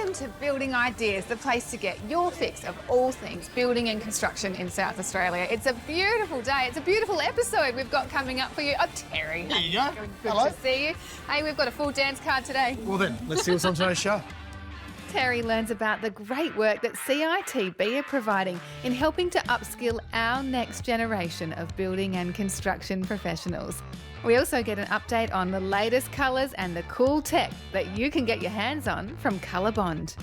Welcome to Building Ideas, the place to get your fix of all things building and construction in South Australia. It's a beautiful day. It's a beautiful episode we've got coming up for you. Oh, Terry. There you go. Good Hello. to see you. Hey, we've got a full dance card today. Well then, let's see what's on today's show. Terry learns about the great work that CITB are providing in helping to upskill our next generation of building and construction professionals. We also get an update on the latest colours and the cool tech that you can get your hands on from Colorbond.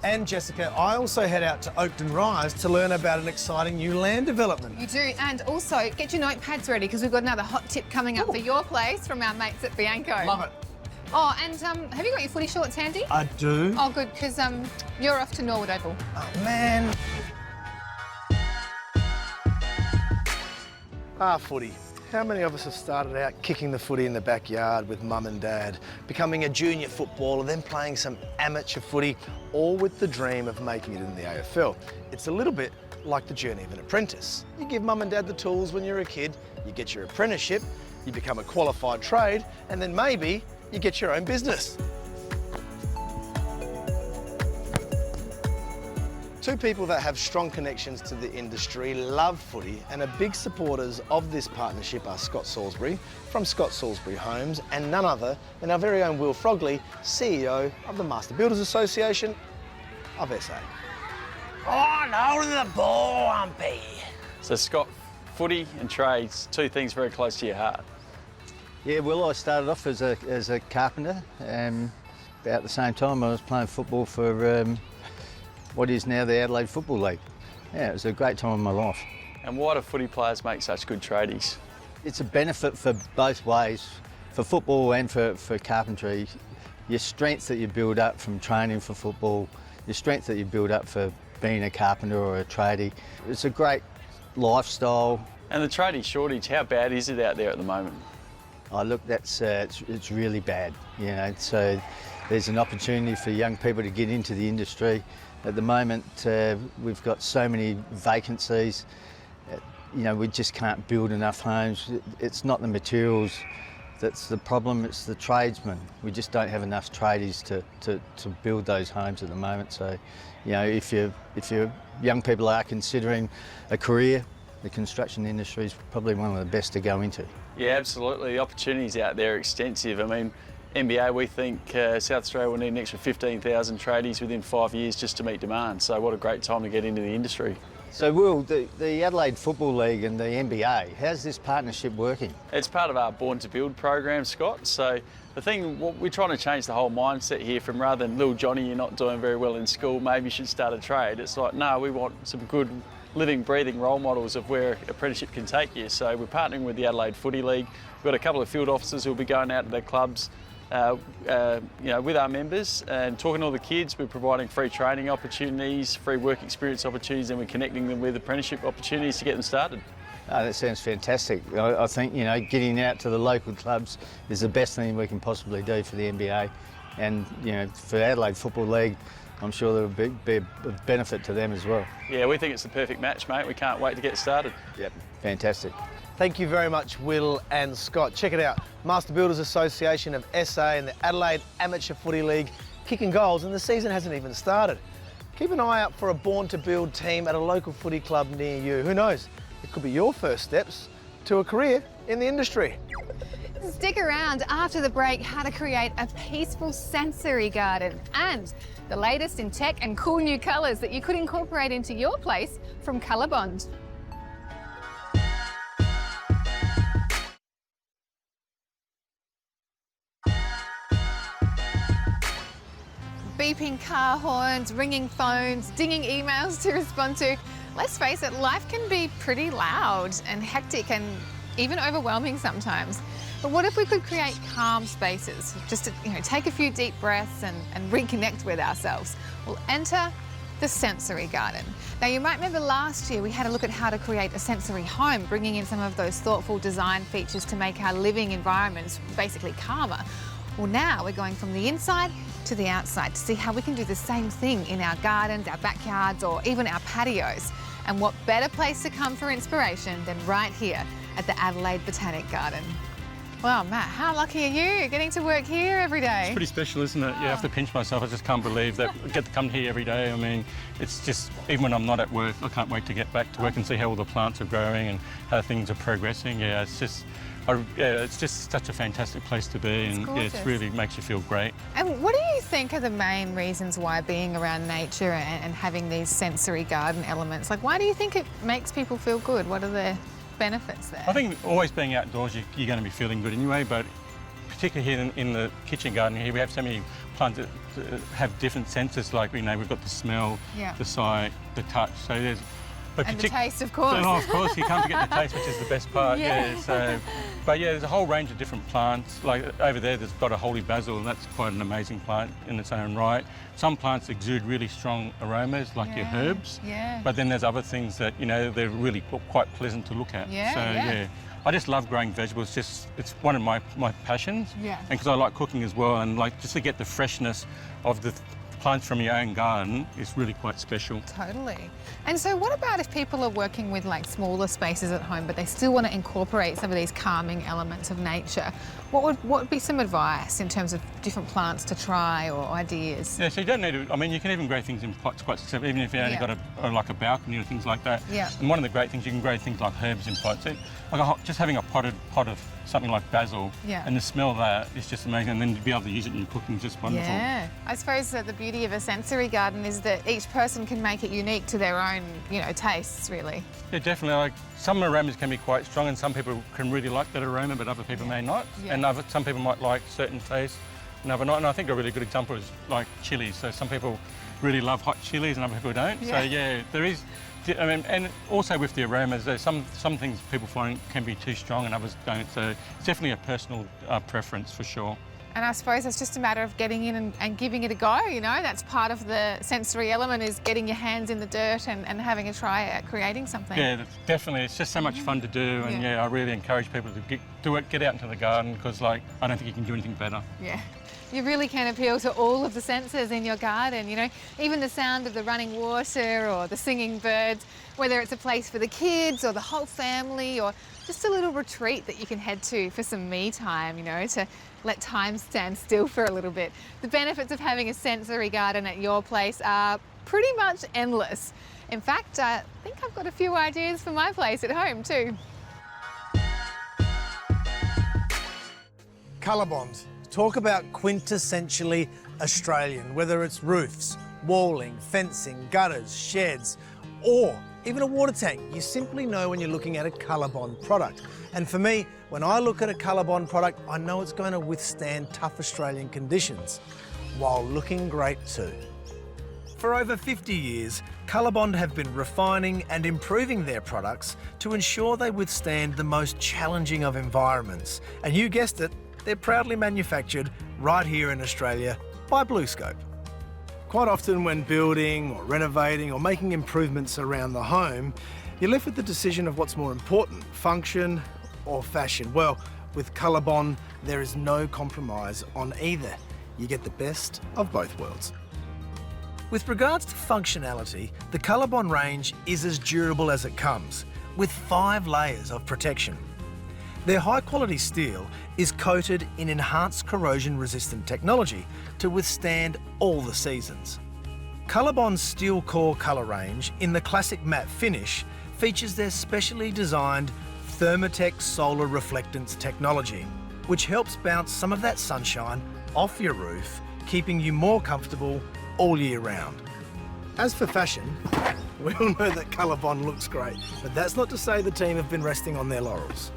And Jessica, I also head out to Oakden Rise to learn about an exciting new land development. You do, and also get your notepads ready because we've got another hot tip coming up for your place from our mates at Bianco. Love it. Oh, and have you got your footy shorts handy? I do. Oh, good, because you're off to Norwood Oval. Oh, man. Footy. How many of us have started out kicking the footy in the backyard with mum and dad, becoming a junior footballer, then playing some amateur footy, all with the dream of making it in the AFL? It's a little bit like the journey of an apprentice. You give mum and dad the tools when you're a kid, you get your apprenticeship, you become a qualified trade, and then maybe you get your own business. Two people that have strong connections to the industry, love footy, and are big supporters of this partnership are Scott Salisbury from Scott Salisbury Homes and none other than our very own Will Frogley, CEO of the Master Builders Association of SA. Oh, no, the ball, Umpy. So, Scott, footy and trades, two things very close to your heart. Yeah, well, I started off as a carpenter. About the same time I was playing football for what is now the Adelaide Football League. Yeah, it was a great time in my life. And why do footy players make such good tradies? It's a benefit for both ways, for football and for carpentry. Your strength that you build up from training for football, your strength that you build up for being a carpenter or a tradie. It's a great lifestyle. And the tradie shortage, how bad is it out there at the moment? Oh, look, it's really bad, you know, so there's an opportunity for young people to get into the industry. At the moment, we've got so many vacancies, you know, we just can't build enough homes. It's not the materials that's the problem, it's the tradesmen. We just don't have enough tradies to build those homes at the moment. So, you know, if your young people are considering a career, the construction industry is probably one of the best to go into. Yeah, absolutely. The opportunities out there are extensive. I mean, NBA, we think South Australia will need an extra 15,000 tradies within 5 years just to meet demand. So what a great time to get into the industry. So Will, the Adelaide Football League and the NBA, how's this partnership working? It's part of our Born to Build program, Scott. So the thing, we're trying to change the whole mindset here from rather than little Johnny, you're not doing very well in school, maybe you should start a trade. It's like, no, we want some good living, breathing role models of where apprenticeship can take you. So we're partnering with the Adelaide Footy League. We've got a couple of field officers who will be going out to their clubs you know, with our members and talking to all the kids. We're providing free training opportunities, free work experience opportunities, and we're connecting them with apprenticeship opportunities to get them started. Oh, that sounds fantastic. I think, you know, getting out to the local clubs is the best thing we can possibly do for the NBA. And, you know, for Adelaide Football League, I'm sure there will be a benefit to them as well. Yeah, we think it's the perfect match, mate. We can't wait to get started. Yep, fantastic. Thank you very much, Will and Scott. Check it out, Master Builders Association of SA and the Adelaide Amateur Footy League kicking goals, and the season hasn't even started. Keep an eye out for a Born to Build team at a local footy club near you. Who knows, it could be your first steps to a career in the industry. Stick around after the break, how to create a peaceful sensory garden and the latest in tech and cool new colours that you could incorporate into your place from Colorbond. Beeping car horns, ringing phones, dinging emails to respond to. Let's face it, life can be pretty loud and hectic and even overwhelming sometimes. But what if we could create calm spaces, just to, you know, take a few deep breaths and reconnect with ourselves? Well, enter the sensory garden. Now, you might remember last year we had a look at how to create a sensory home, bringing in some of those thoughtful design features to make our living environments basically calmer. Well, now we're going from the inside to the outside to see how we can do the same thing in our gardens, our backyards, or even our patios. And what better place to come for inspiration than right here at the Adelaide Botanic Garden. Well, Matt, how lucky are you getting to work here every day? It's pretty special, isn't it? Yeah, I have to pinch myself. I just can't believe that I get to come here every day. I mean, it's just, even when I'm not at work, I can't wait to get back to work and see how all the plants are growing and how things are progressing. Yeah, it's just such a fantastic place to be, and yeah, it really makes you feel great. And what do you think are the main reasons why being around nature and having these sensory garden elements, like why do you think it makes people feel good? What are the benefits there? I think always being outdoors, you're going to be feeling good anyway, but particularly here in the kitchen garden here, we have so many plants that have different senses, like, you know, we've got the smell, the sight, the touch, so there's... And the taste, of course. Oh, of course, you can't forget the taste, which is the best part. But yeah, there's a whole range of different plants. Like over there's got a holy basil, and that's quite an amazing plant in its own right. Some plants exude really strong aromas, like your herbs. But then there's other things that, you know, they're really quite pleasant to look at. I just love growing vegetables. It's one of my passions. And because I like cooking as well, and like just to get the freshness of the plants from your own garden is really quite special. Totally. And so what about if people are working with like smaller spaces at home, but they still want to incorporate some of these calming elements of nature? What would be some advice in terms of different plants to try or ideas? Yeah, so you don't need to, I mean, you can even grow things in pots quite successfully, even if you only got like a balcony or things like that. And one of the great things, you can grow things like herbs in pots. Like just having a pot of something like basil, and the smell of that is just amazing, and then to be able to use it in your cooking is just wonderful. Yeah, I suppose that the beauty of a sensory garden is that each person can make it unique to their own, you know, tastes, really. Yeah, definitely. Like some aromas can be quite strong, and some people can really like that aroma, but other people may not. And some people might like certain tastes, and other not. And I think a really good example is like chilies. So some people really love hot chilies, and other people don't. So yeah, there is. I mean, and also with the aromas, there's some things people find can be too strong and others don't. So it's definitely a personal preference for sure. And I suppose it's just a matter of getting in and giving it a go, you know? That's part of the sensory element, is getting your hands in the dirt and having a try at creating something. Yeah, definitely. It's just so much fun to do, and I really encourage people to get out into the garden, because like, I don't think you can do anything better. Yeah. You really can appeal to all of the senses in your garden, you know, even the sound of the running water or the singing birds, whether it's a place for the kids or the whole family, or just a little retreat that you can head to for some me time, you know, to let time stand still for a little bit. The benefits of having a sensory garden at your place are pretty much endless. In fact, I think I've got a few ideas for my place at home too. Colorbond. Talk about quintessentially Australian, whether it's roofs, walling, fencing, gutters, sheds, or even a water tank. You simply know when you're looking at a Colorbond product. And for me, when I look at a Colorbond product, I know it's going to withstand tough Australian conditions while looking great too. For over 50 years, Colorbond have been refining and improving their products to ensure they withstand the most challenging of environments. And you guessed it, they're proudly manufactured right here in Australia by BlueScope. Quite often when building or renovating or making improvements around the home, you're left with the decision of what's more important, function or fashion. Well, with Colorbond, there is no compromise on either. You get the best of both worlds. With regards to functionality, the Colorbond range is as durable as it comes, with 5 layers of protection. Their high-quality steel is coated in enhanced corrosion-resistant technology to withstand all the seasons. Colorbond's steel core colour range in the classic matte finish features their specially designed Thermatech solar reflectance technology, which helps bounce some of that sunshine off your roof, keeping you more comfortable all year round. As for fashion, we all know that Colorbond looks great, but that's not to say the team have been resting on their laurels.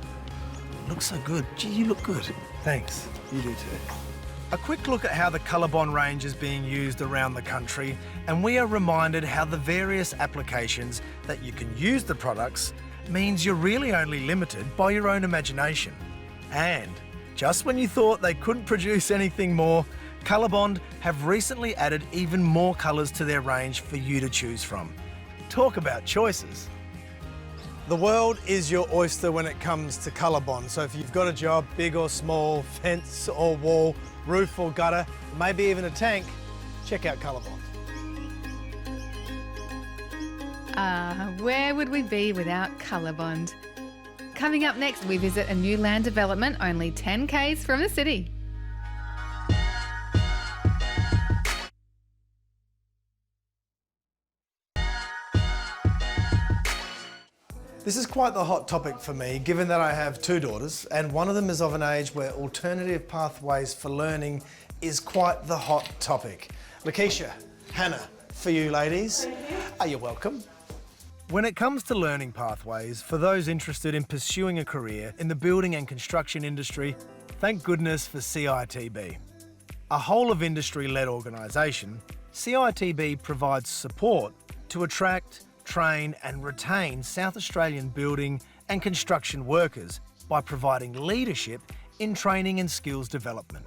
Looks so good. Gee, you look good. Thanks. You do too. A quick look at how the Colorbond range is being used around the country, and we are reminded how the various applications that you can use the products means you're really only limited by your own imagination. And just when you thought they couldn't produce anything more, Colorbond have recently added even more colours to their range for you to choose from. Talk about choices. The world is your oyster when it comes to Colorbond. So if you've got a job, big or small, fence or wall, roof or gutter, maybe even a tank, check out Colorbond. Where would we be without Colorbond? Coming up next, we visit a new land development only 10 k's from the city. This is quite the hot topic for me, given that I have two daughters, and one of them is of an age where alternative pathways for learning is quite the hot topic. Lakeisha, Hannah, for you ladies, are you welcome? When it comes to learning pathways, for those interested in pursuing a career in the building and construction industry, thank goodness for CITB. A whole-of-industry-led organisation, CITB provides support to attract, train and retain South Australian building and construction workers by providing leadership in training and skills development.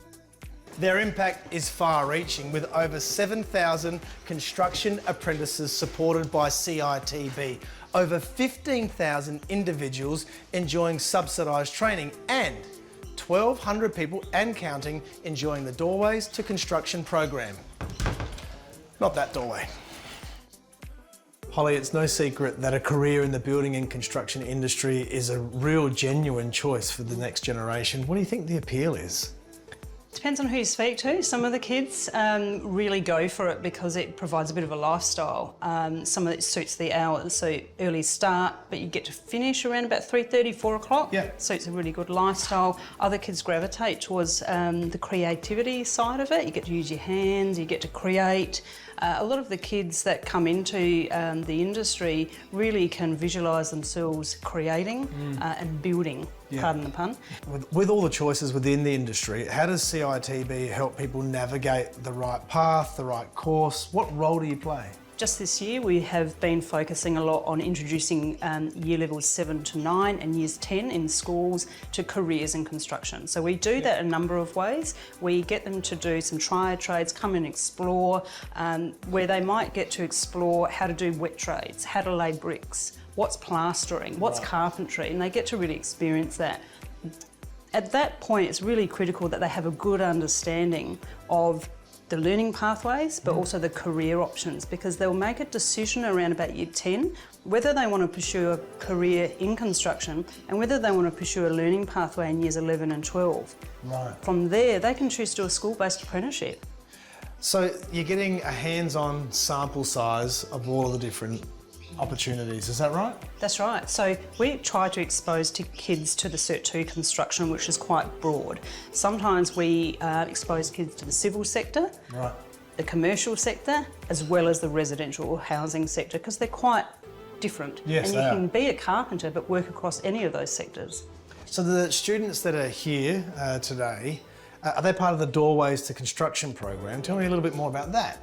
Their impact is far-reaching, with over 7,000 construction apprentices supported by CITB, over 15,000 individuals enjoying subsidised training, and 1,200 people and counting enjoying the Doorways to Construction program. Not that doorway. Holly, it's no secret that a career in the building and construction industry is a real genuine choice for the next generation. What do you think the appeal is? Depends on who you speak to. Some of the kids really go for it because it provides a bit of a lifestyle. Some of it suits the hours, so early start, but you get to finish around about 3:30, 4 o'clock. Yeah. So it's a really good lifestyle. Other kids gravitate towards the creativity side of it. You get to use your hands, you get to create. A lot of the kids that come into the industry really can visualise themselves creating and building, pardon the pun. With all the choices within the industry, how does CITB help people navigate the right path, the right course? What role do you play? Just this year we have been focusing a lot on introducing year levels 7 to 9 and years 10 in schools to careers in construction. So we do that a number of ways. We get them to do some triad trades, come and explore, where they might get to explore how to do wet trades, how to lay bricks, what's plastering, what's carpentry, and they get to really experience that. At that point, it's really critical that they have a good understanding of the learning pathways, but also the career options, because they'll make a decision around about year 10 whether they want to pursue a career in construction and whether they want to pursue a learning pathway in years 11 and 12. Right. From there, they can choose to do a school-based apprenticeship. So you're getting a hands-on sample size of all of the different opportunities, is that right? That's right. So we try to expose kids to the Cert 2 construction, which is quite broad. Sometimes we expose kids to the civil sector, Right. the commercial sector, as well as the residential or housing sector, because they're quite different. Yes, and they you are. can be a carpenter but work across any of those sectors. So the students that are here today, are they part of the Doorways to Construction program? Tell me a little bit more about that.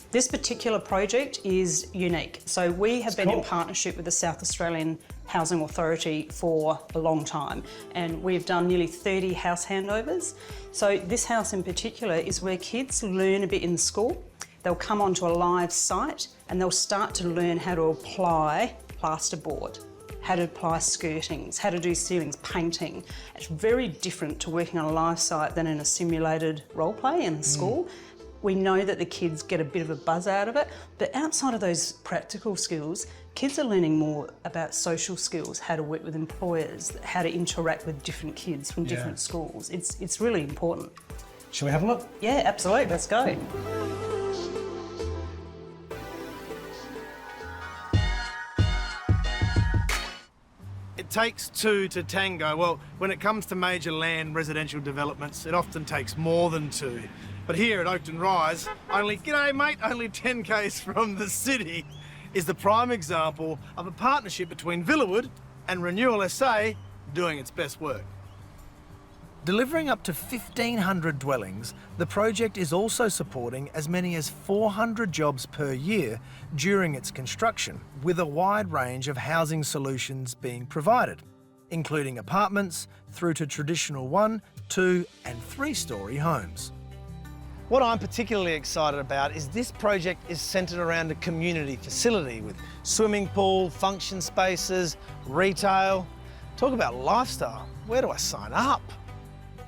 This particular project is unique. So we have been in partnership with the South Australian Housing Authority for a long time, and we've done nearly 30 house handovers. So this house in particular is where kids learn a bit in school. They'll come onto a live site and they'll start to learn how to apply plasterboard, how to apply skirtings, how to do ceilings, painting. It's very different to working on a live site than in a simulated role play in school. We know that the kids get a bit of a buzz out of it, but outside of those practical skills, kids are learning more about social skills, how to work with employers, how to interact with different kids from different schools. It's really important. Shall we have a look? Yeah, absolutely, let's go. It takes two to tango. Well, when it comes to major land residential developments, it often takes more than two. But here at Oakden Rise, g'day mate, only 10 k's from the city, is the prime example of a partnership between Villawood and Renewal SA doing its best work. Delivering up to 1,500 dwellings, the project is also supporting as many as 400 jobs per year during its construction, with a wide range of housing solutions being provided, including apartments through to traditional 1, 2 and 3-storey homes. What I'm particularly excited about is this project is centred around a community facility with swimming pool, function spaces, retail. Talk about lifestyle. Where do I sign up?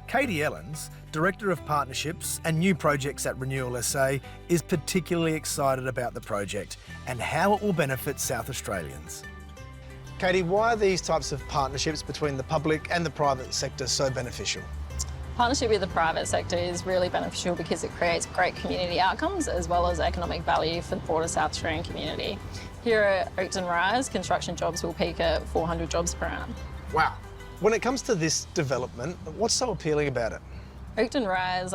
Katie Ellens, Director of Partnerships and New Projects at Renewal SA, is particularly excited about the project and how it will benefit South Australians. Katie, why are these types of partnerships between the public and the private sector so beneficial? Partnership with the private sector is really beneficial because it creates great community outcomes as well as economic value for the broader South Australian community. Here at Oakden Rise, construction jobs will peak at 400 jobs per annum. Wow. When it comes to this development, what's so appealing about it? Oakden Rise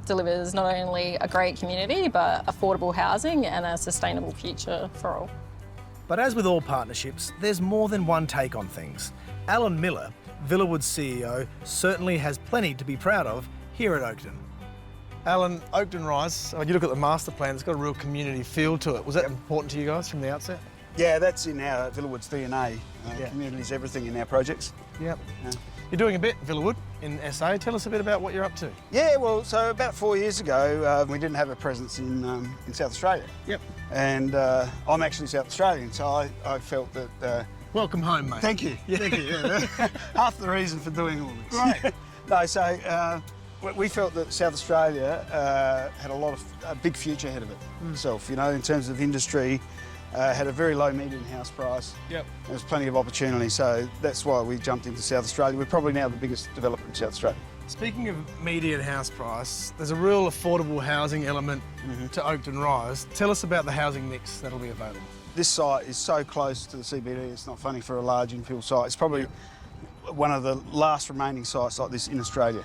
delivers not only a great community but affordable housing and a sustainable future for all. But as with all partnerships, there's more than one take on things. Alan Miller, Villawood's CEO, certainly has plenty to be proud of here at Oakden. Alan, Oakden Rise, you look at the master plan, it's got a real community feel to it. Was that important to you guys from the outset? Yeah, that's in our Villawood's DNA. Community is everything in our projects. Yep. You're doing a bit, Villawood, in SA. Tell us a bit about what you're up to. Yeah, well, so about 4 years ago, we didn't have a presence in South Australia. Yep. And I'm actually South Australian, so I felt that... Welcome home, mate. Thank you. Yeah. Thank you. Yeah. Half the reason for doing all this. Right. No, so we felt that South Australia had a big future ahead of it itself, you know, in terms of industry. Had a very low median house price. Yep. There was plenty of opportunity, so that's why we jumped into South Australia. We're probably now the biggest developer in South Australia. Speaking of median house price, there's a real affordable housing element to Oakden Rise. Tell us about the housing mix that'll be available. This site is so close to the CBD, it's not funny for a large infill site. It's probably one of the last remaining sites like this in Australia.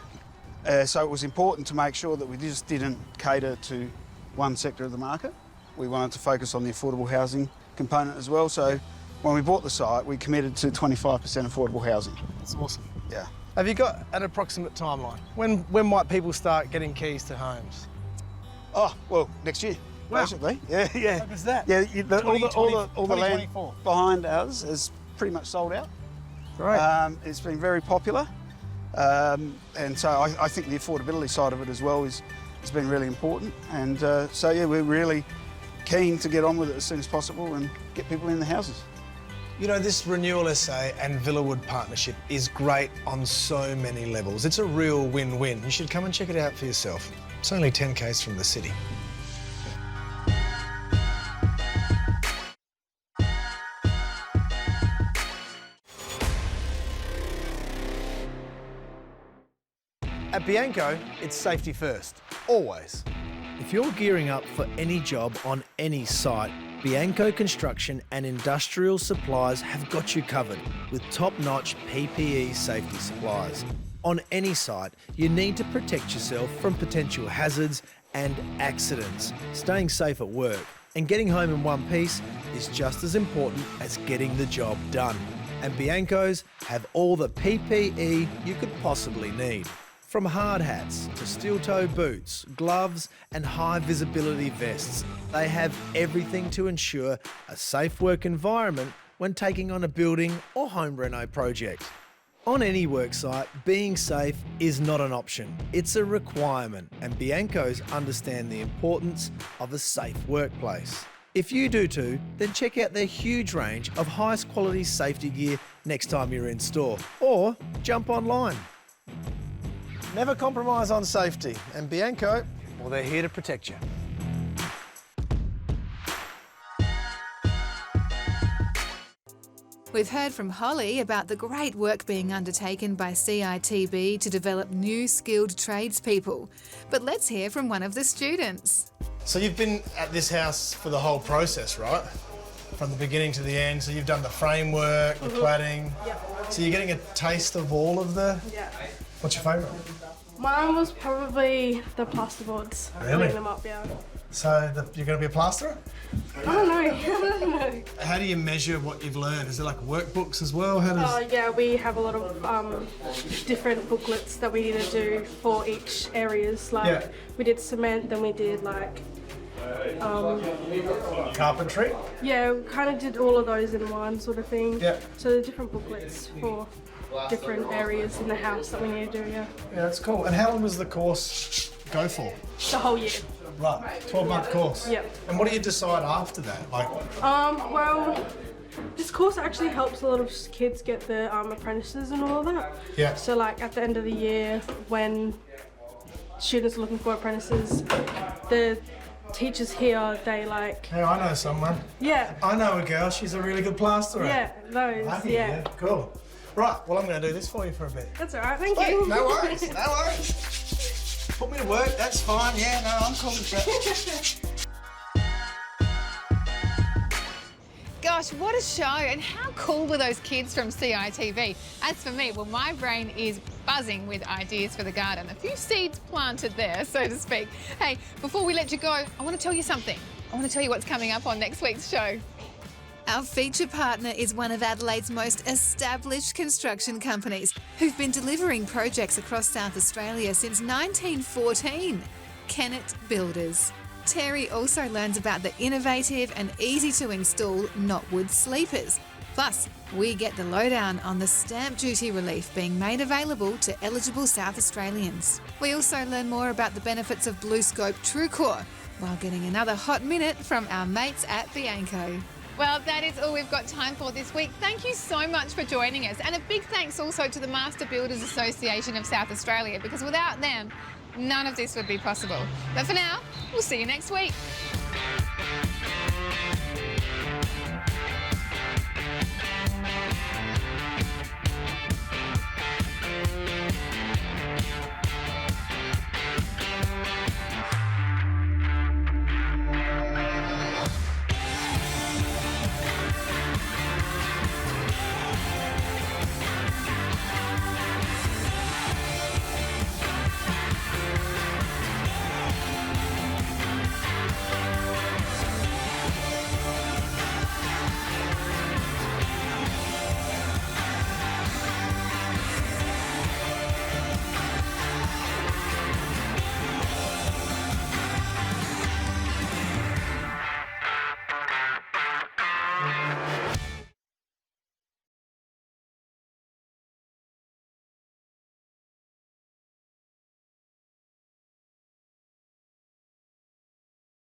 So it was important to make sure that we just didn't cater to one sector of the market. We wanted to focus on the affordable housing component as well. So when we bought the site, we committed to 25% affordable housing. That's awesome. Yeah. Have you got an approximate timeline? When might people start getting keys to homes? Oh, well, next year. Wow. Basically, yeah. What is that? Yeah, all the land 2024. behind ours is pretty much sold out. Great. It's been very popular, and so I think the affordability side of it as well has been really important. And so yeah, we're really keen to get on with it as soon as possible and get people in the houses. You know, this Renewal SA and Villawood partnership is great on so many levels. It's a real win-win. You should come and check it out for yourself. It's only 10 k's from the city. At Bianco, it's safety first, always. If you're gearing up for any job on any site, Bianco Construction and Industrial Supplies have got you covered with top-notch PPE safety supplies. On any site, you need to protect yourself from potential hazards and accidents. Staying safe at work and getting home in one piece is just as important as getting the job done. And Bianco's have all the PPE you could possibly need. From hard hats to steel-toe boots, gloves and high-visibility vests, they have everything to ensure a safe work environment when taking on a building or home reno project. On any worksite, being safe is not an option, it's a requirement, and Bianco's understand the importance of a safe workplace. If you do too, then check out their huge range of highest quality safety gear next time you're in store, or jump online. Never compromise on safety, and Bianco, well, they're here to protect you. We've heard from Holly about the great work being undertaken by CITB to develop new skilled tradespeople. But let's hear from one of the students. So you've been at this house for the whole process, right? From the beginning to the end. So you've done the framework, the cladding. Yep. So you're getting a taste of all of the... Yeah. What's your favourite? Mine was probably the plasterboards. Really? Putting them up, yeah. So you're going to be a plasterer? I don't know. I don't know. How do you measure what you've learned? Is it like workbooks as well? How does... Yeah, we have a lot of different booklets that we need to do for each areas. Like we did cement, then we did like Carpentry? yeah, we kind of did all of those in one sort of thing. Yeah. So the different booklets for different areas in the house that we need to do. Yeah. Yeah, that's cool. And how long does the course go for? The whole year. Right, 12-month course. Yeah. And what do you decide after that? Like, Well, this course actually helps a lot of kids get the apprentices and all of that. Yeah. So like at the end of the year, when students are looking for apprentices, the teachers here, they like, Hey, I know someone. yeah, I know a girl. She's a really good plasterer. yeah, those, Lucky, yeah. Cool. Right, well, I'm going to do this for you for a bit. That's all right, thank Hey, you. no worries, no worries. Put me to work, that's fine. Yeah, no, I'm cool with that. Gosh, what a show, and how cool were those kids from CITV? As for me, well, my brain is buzzing with ideas for the garden. A few seeds planted there, so to speak. Hey, before we let you go, I want to tell you something. I want to tell you what's coming up on next week's show. Our feature partner is one of Adelaide's most established construction companies who've been delivering projects across South Australia since 1914, Kennett Builders. Terry also learns about the innovative and easy to install knotwood sleepers. Plus, we get the lowdown on the stamp duty relief being made available to eligible South Australians. We also learn more about the benefits of BlueScope TrueCore while getting another hot minute from our mates at Bianco. Well, that is all we've got time for this week. Thank you so much for joining us. And a big thanks also to the Master Builders Association of South Australia, because without them, none of this would be possible. But for now, we'll see you next week.